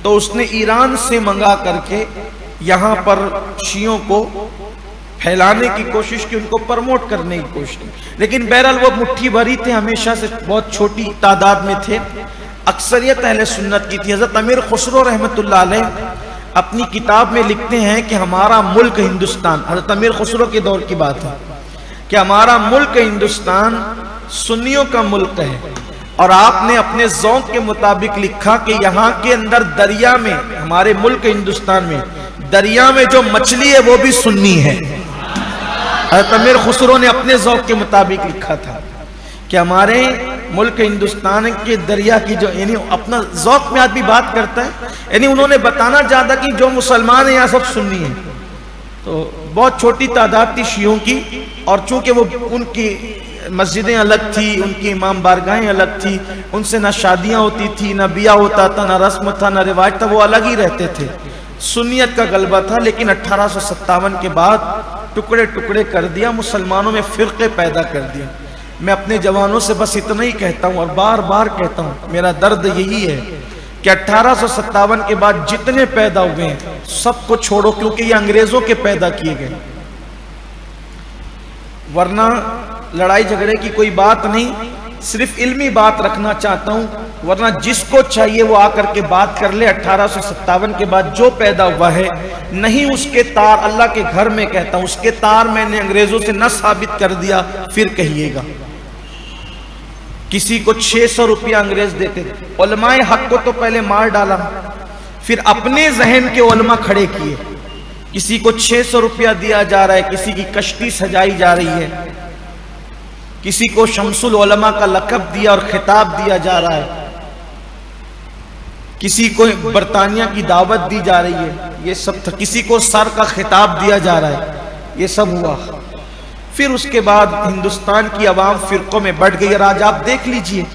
तो उसने ईरान से मंगा करके यहाँ पर शियों को फैलाने की कोशिश की, उनको प्रमोट करने की कोशिश की। लेकिन बहरहाल वो मुट्ठी भरी थे, हमेशा से बहुत छोटी तादाद में थे। अक्सरियत अहले सुन्नत की थी। हज़रत अमीर खुसरो रहमतुल्लाह अलैह अपनी किताब में लिखते हैं कि हमारा मुल्क हिंदुस्तान, हज़रत अमीर खुसरो के दौर की बात है कि हमारा मुल्क हिंदुस्तान सुन्नियों का मुल्क है। और आपने अपने ज़ौक़ के मुताबिक लिखा कि यहाँ के अंदर दरिया में, हमारे मुल्क हिंदुस्तान में दरिया में जो मछली है वो भी सुन्नी है। हज़रत अमीर खुसरो ने अपने ज़ौक़ के मुताबिक लिखा था कि हमारे मुल्क हिंदुस्तान के दरिया की जो, यानी अपना ज़ौक़ में आदमी बात करता है, यानी उन्होंने बताना चाहता कि जो मुसलमान है यहाँ सब सुन्नी है। तो बहुत छोटी तादाद थी शियों की, और चूंकि वो उनकी मस्जिदें अलग थी, उनकी इमाम बारगाहें अलग थी, उनसे ना शादियाँ होती थी, ना बिया होता था, ना रस्म था, ना रिवाज था, वो अलग ही रहते थे। सुन्नियत का गलबा था। लेकिन 1857 के बाद टुकड़े टुकड़े कर दिया, मुसलमानों में फ़िरक़े पैदा कर दिया। मैं अपने जवानों से बस इतना ही कहता हूँ और बार बार कहता हूँ, मेरा दर्द यही है कि 1857 के बाद जितने पैदा हुए हैं सबको छोड़ो, क्योंकि ये अंग्रेजों के पैदा किए गए, वरना लड़ाई झगड़े की कोई बात नहीं, सिर्फ इल्मी बात रखना चाहता हूं। वरना जिसको चाहिए वो आकर के बात कर ले। 1857 के बाद जो पैदा हुआ है, नहीं उसके तार, अल्लाह के घर में कहता हूं, उसके तार मैंने अंग्रेजों से न साबित कर दिया फिर कहिएगा। किसी को 600 रुपया अंग्रेज देते थे, उलमाए हक को तो पहले मार डाला, फिर अपने जहन के उलमा खड़े किए। किसी को 600 रुपया दिया जा रहा है, किसी की कश्ती सजाई जा रही है, किसी को शमसुल उलमा का लक़ब दिया और खिताब दिया जा रहा है, किसी को बरतानिया की दावत दी जा रही है, ये सब था। किसी को सर का खिताब दिया जा रहा है, ये सब हुआ। फिर उसके बाद हिंदुस्तान की आवाम फिरकों में बढ़ गई। और आज आप देख लीजिए,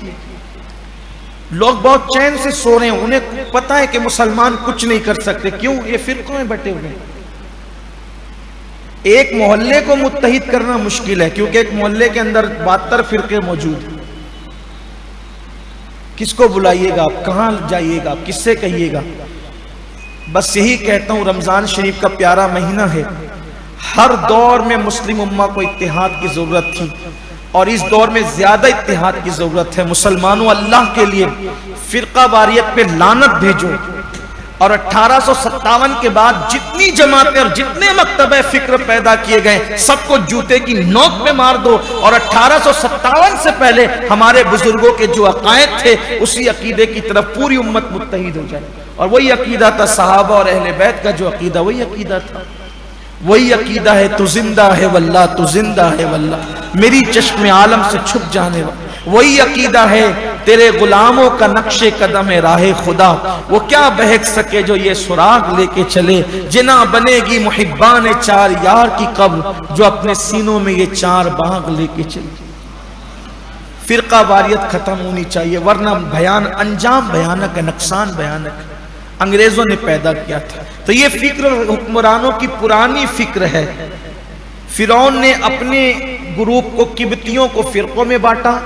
लोग बहुत चैन से सो रहे हैं, उन्हें पता है कि मुसलमान कुछ नहीं कर सकते। क्यों? ये फिरकों में बटे हुए हैं। एक मोहल्ले को मुत्तहिद करना मुश्किल है, क्योंकि एक मोहल्ले के अंदर 72 फिरके मौजूद हैं। किसको बुलाइएगा आप, कहां जाइएगा आप, किससे कहिएगा? बस यही कहता हूं, रमजान शरीफ का प्यारा महीना है। हर दौर में मुस्लिम उम्मा को इत्तेहाद की जरूरत थी, और इस दौर में ज्यादा इत्तेहाद की जरूरत है। मुसलमानों, अल्लाह के लिए फिरका वारियत पे लानत भेजो। और 1857 के बाद जितनी जमातें और जितने मकतबे फिक्र पैदा किए गए, सबको जूते की नोक पे मार दो। और 1857 से पहले हमारे बुजुर्गों के जो अकायद थे, उसी अकीदे की तरफ पूरी उम्मत मुत्तहिद हो जाए। और वही अकीदा था सहाबा और अहले बैत का जो अकीदा, वही अकीदा था, वही अकीदा है। तू जिंदा है वल्लाह, तू जिंदा है वल्लाह, मेरी चश्मे आलम से छुप जाने वाला। वही अकीदा है, तेरे गुलामों का नक्शे कदम है राहे खुदा, वो क्या बहक सके जो ये सुराग लेके चले। जिना बनेगी मुहिब्बान चार यार की कब्र, जो अपने सीनों में ये चार बाग लेके चले। फिरका वारियत खत्म होनी चाहिए, वरना बयान अंजाम भयानक है, नुकसान भयानक है। अंग्रेजों ने पैदा किया था। तो ये फिक्र हुक्मरानों की पुरानी फिक्र है। फिरौन ने अपने ग्रुप को, किब्तियों को फिरकों में बांटा।